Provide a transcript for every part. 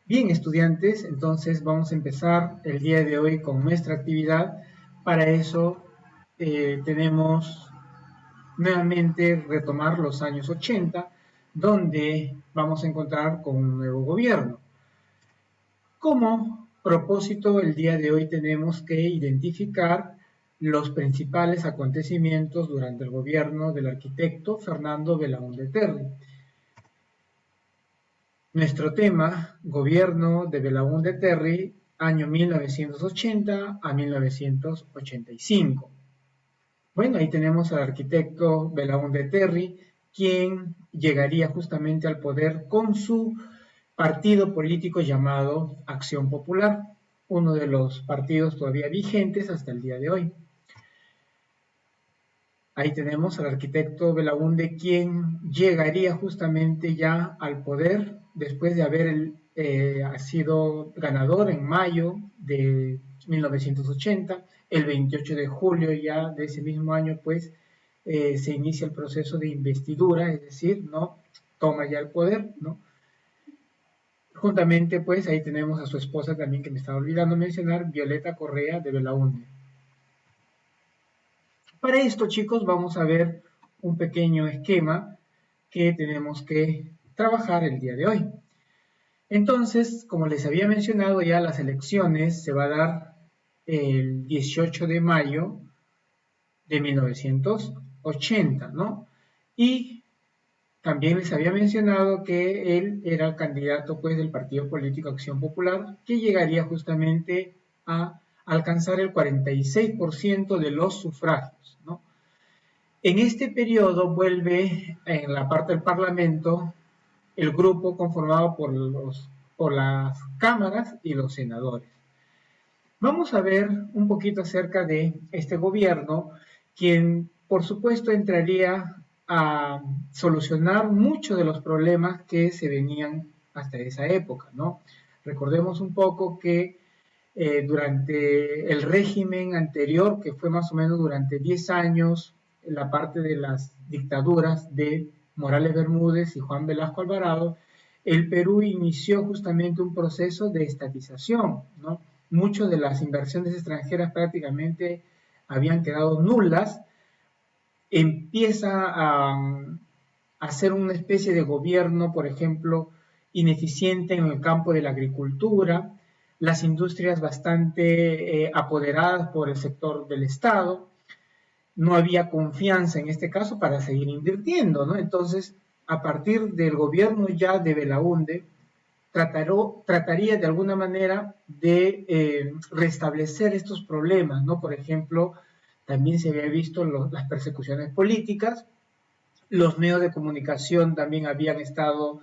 Bien, estudiantes, entonces vamos a empezar el día de hoy con nuestra actividad. Para eso tenemos nuevamente retomar los años 80, donde vamos a encontrar con un nuevo gobierno. Como propósito, el día de hoy tenemos que identificar los principales acontecimientos durante el gobierno del arquitecto Fernando Belaúnde Terry. Nuestro tema, gobierno de Belaúnde Terry, año 1980 a 1985. Bueno, ahí tenemos al arquitecto Belaúnde Terry, quien llegaría justamente al poder con su partido político llamado Acción Popular, uno de los partidos todavía vigentes hasta el día de hoy. Ahí tenemos al arquitecto Belaúnde, quien llegaría justamente ya al poder después de haber sido ganador en mayo de 1980. El 28 de julio ya de ese mismo año, pues, se inicia el proceso de investidura, es decir, ¿no? Toma ya el poder, ¿no? Juntamente, pues, ahí tenemos a su esposa también, que me estaba olvidando mencionar, Violeta Correa de Belaúnde. Para esto, chicos, vamos a ver un pequeño esquema que tenemos que trabajar el día de hoy. Entonces, como les había mencionado ya, las elecciones se va a dar el 18 de mayo de 1980, ¿no? Y también les había mencionado que él era el candidato, pues, del Partido Político Acción Popular, que llegaría justamente a alcanzar el 46% de los sufragios, ¿no? En este periodo vuelve en la parte del Parlamento el grupo conformado por las cámaras y los senadores. Vamos a ver un poquito acerca de este gobierno, quien por supuesto entraría a solucionar muchos de los problemas que se venían hasta esa época, ¿no? Recordemos un poco que durante el régimen anterior, que fue más o menos durante 10 años, la parte de las dictaduras de Morales Bermúdez y Juan Velasco Alvarado, el Perú inició justamente un proceso de estatización, ¿no? Muchas de las inversiones extranjeras prácticamente habían quedado nulas. Empieza a hacer una especie de gobierno, por ejemplo, ineficiente en el campo de la agricultura, las industrias bastante apoderadas por el sector del Estado, no había confianza en este caso para seguir invirtiendo, ¿no? Entonces, a partir del gobierno ya de Belaúnde, trataría de alguna manera de restablecer estos problemas, ¿no? Por ejemplo, también se había visto las persecuciones políticas, los medios de comunicación también habían estado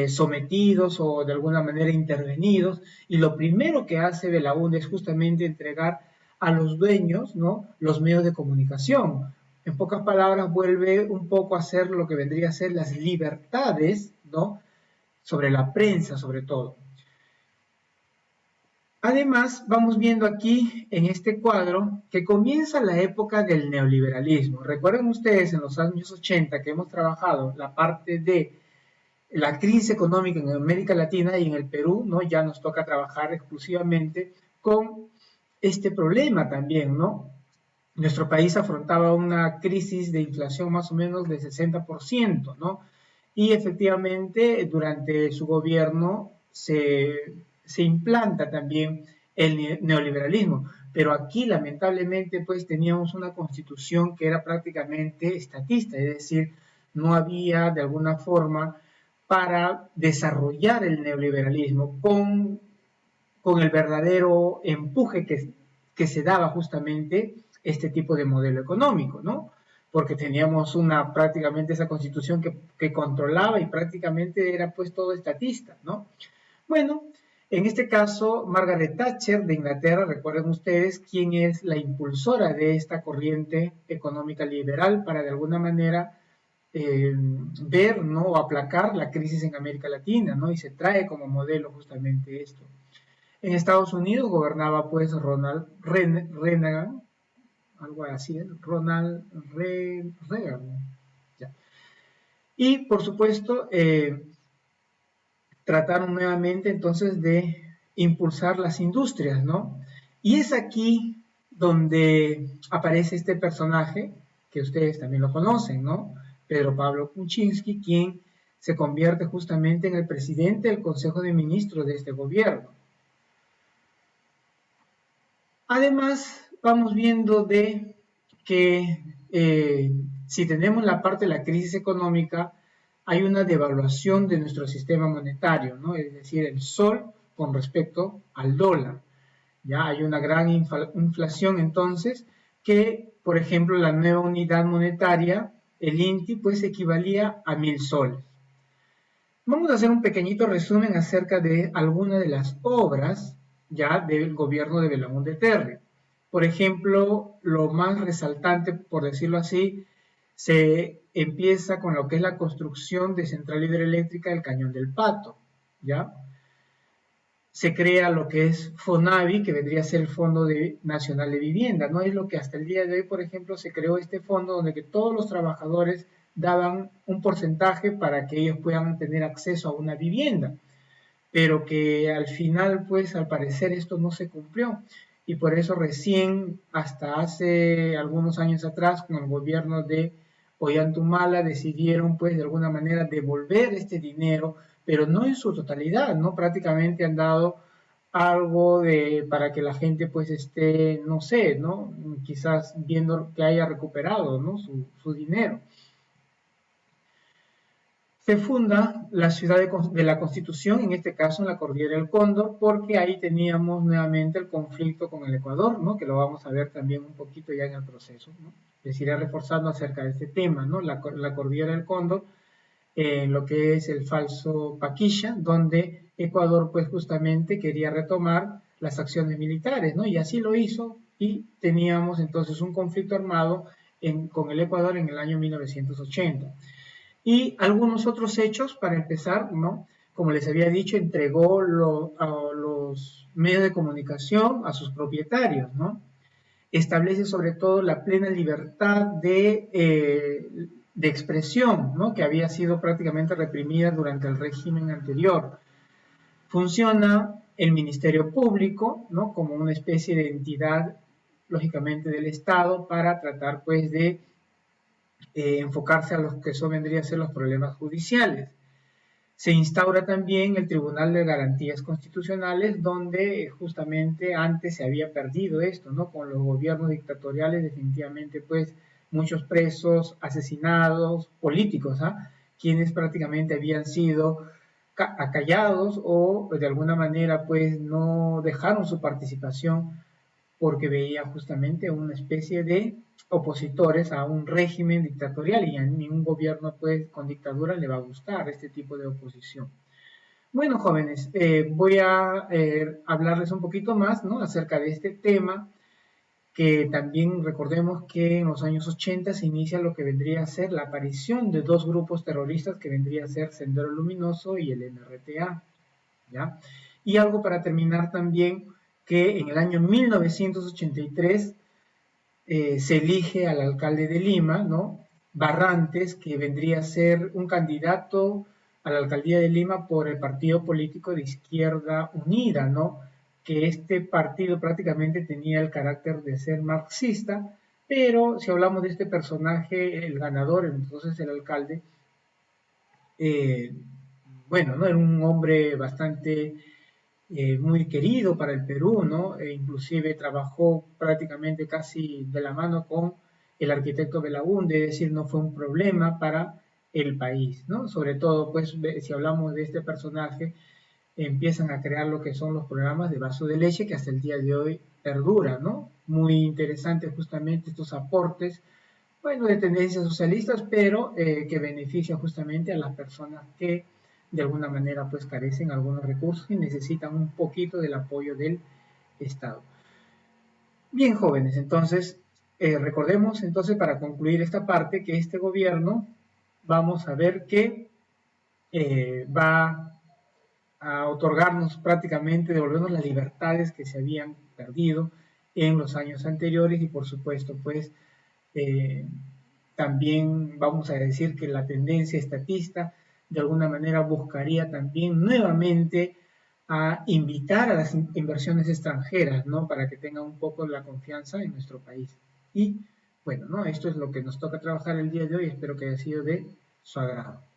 sometidos o de alguna manera intervenidos, y lo primero que hace Belaúnde es justamente entregar a los dueños, ¿no?, los medios de comunicación. En pocas palabras, vuelve un poco a hacer lo que vendría a ser las libertades, ¿no?, sobre la prensa, sobre todo. Además, vamos viendo aquí en este cuadro que comienza la época del neoliberalismo. Recuerden ustedes en los años 80 que hemos trabajado la parte de la crisis económica en América Latina y en el Perú, ¿no? Ya nos toca trabajar exclusivamente con este problema también, ¿no? Nuestro país afrontaba una crisis de inflación más o menos de 60%, ¿no? Y efectivamente durante su gobierno se implanta también el neoliberalismo, pero aquí lamentablemente pues teníamos una constitución que era prácticamente estatista, es decir, no había de alguna forma para desarrollar el neoliberalismo con el verdadero empuje que se daba justamente este tipo de modelo económico, ¿no? Porque teníamos prácticamente esa constitución que controlaba y prácticamente era pues todo estatista, ¿no? Bueno, en este caso, Margaret Thatcher de Inglaterra, recuerden ustedes, quién es la impulsora de esta corriente económica liberal para de alguna manera ver, ¿no?, o aplacar la crisis en América Latina, ¿no? Y se trae como modelo justamente esto. En Estados Unidos gobernaba pues Ronald Reagan, algo así, Ronald Reagan. Ya. Y por supuesto, trataron nuevamente entonces de impulsar las industrias, ¿no? Y es aquí donde aparece este personaje, que ustedes también lo conocen, ¿no? Pedro Pablo Kuczynski, quien se convierte justamente en el presidente del Consejo de Ministros de este gobierno. Además, vamos viendo de que si tenemos la parte de la crisis económica, hay una devaluación de nuestro sistema monetario, ¿no? Es decir, el sol con respecto al dólar. Ya hay una gran inflación entonces que, por ejemplo, la nueva unidad monetaria, el INTI, pues equivalía a 1000 soles. Vamos a hacer un pequeñito resumen acerca de algunas de las obras ya del gobierno de Belaúnde Terry. Por ejemplo, lo más resaltante, por decirlo así, se empieza con lo que es la construcción de central hidroeléctrica del Cañón del Pato, ¿ya? Se crea lo que es FONAVI, que vendría a ser el Fondo Nacional de Vivienda, ¿no? Es lo que hasta el día de hoy, por ejemplo, se creó este fondo donde que todos los trabajadores daban un porcentaje para que ellos puedan tener acceso a una vivienda, pero que al final, pues, al parecer esto no se cumplió y por eso recién, hasta hace algunos años atrás, con el gobierno de Ollantumala, decidieron, pues, de alguna manera devolver este dinero, pero no en su totalidad, ¿no? Prácticamente han dado algo para que la gente, pues, esté, no sé, ¿no? Quizás viendo que haya recuperado, ¿no? Su dinero. Se funda la ciudad de la Constitución, en este caso en la Cordillera del Cóndor, porque ahí teníamos nuevamente el conflicto con el Ecuador, ¿no? Que lo vamos a ver también un poquito ya en el proceso, ¿no? Les iré reforzando acerca de este tema, ¿no? La Cordillera del Cóndor, en lo que es el falso Paquilla, donde Ecuador pues justamente quería retomar las acciones militares, ¿no? Y así lo hizo y teníamos entonces un conflicto armado con el Ecuador en el año 1980. Y algunos otros hechos, para empezar, ¿no? Como les había dicho, entregó a los medios de comunicación a sus propietarios, ¿no? Establece sobre todo la plena libertad de expresión, ¿no? Que había sido prácticamente reprimida durante el régimen anterior. Funciona el Ministerio Público, ¿no? Como una especie de entidad, lógicamente, del Estado para tratar, pues, de enfocarse a los que eso vendría a ser los problemas judiciales. Se instaura también el Tribunal de Garantías Constitucionales, donde justamente antes se había perdido esto, ¿no? Con los gobiernos dictatoriales, definitivamente, pues, muchos presos, asesinados, políticos, ¿ah? Quienes prácticamente habían sido acallados o de alguna manera, pues, no dejaron su participación porque veía justamente una especie de opositores a un régimen dictatorial y a ningún gobierno pues con dictadura le va a gustar este tipo de oposición. Bueno, jóvenes, voy a hablarles un poquito más, ¿no? Acerca de este tema, que también recordemos que en los años 80 se inicia lo que vendría a ser la aparición de dos grupos terroristas que vendría a ser Sendero Luminoso y el MRTA, ¿ya? Y algo para terminar también, que en el año 1983 se elige al alcalde de Lima, ¿no? Barrantes, que vendría a ser un candidato a la alcaldía de Lima por el partido político de Izquierda Unida, ¿no? Que este partido prácticamente tenía el carácter de ser marxista, pero si hablamos de este personaje, el ganador, entonces el alcalde, eh, bueno, ¿no? Era un hombre bastante muy querido para el Perú, ¿no? E inclusive trabajó prácticamente casi de la mano con el arquitecto Belaúnde, es decir, no fue un problema para el país, ¿no? Sobre todo, pues, si hablamos de este personaje, empiezan a crear lo que son los programas de vaso de leche que hasta el día de hoy perdura, ¿no? Muy interesante justamente estos aportes, bueno, de tendencias socialistas, pero que beneficia justamente a las personas que de alguna manera pues carecen algunos recursos y necesitan un poquito del apoyo del Estado. Bien, jóvenes, entonces recordemos entonces para concluir esta parte que este gobierno vamos a ver que va a otorgarnos prácticamente, devolvernos las libertades que se habían perdido en los años anteriores y por supuesto pues eh, también vamos a decir que la tendencia estatista de alguna manera buscaría también nuevamente a invitar a las inversiones extranjeras, ¿no? Para que tengan un poco la confianza en nuestro país. Y bueno, ¿no? Esto es lo que nos toca trabajar el día de hoy. Espero que haya sido de su agrado.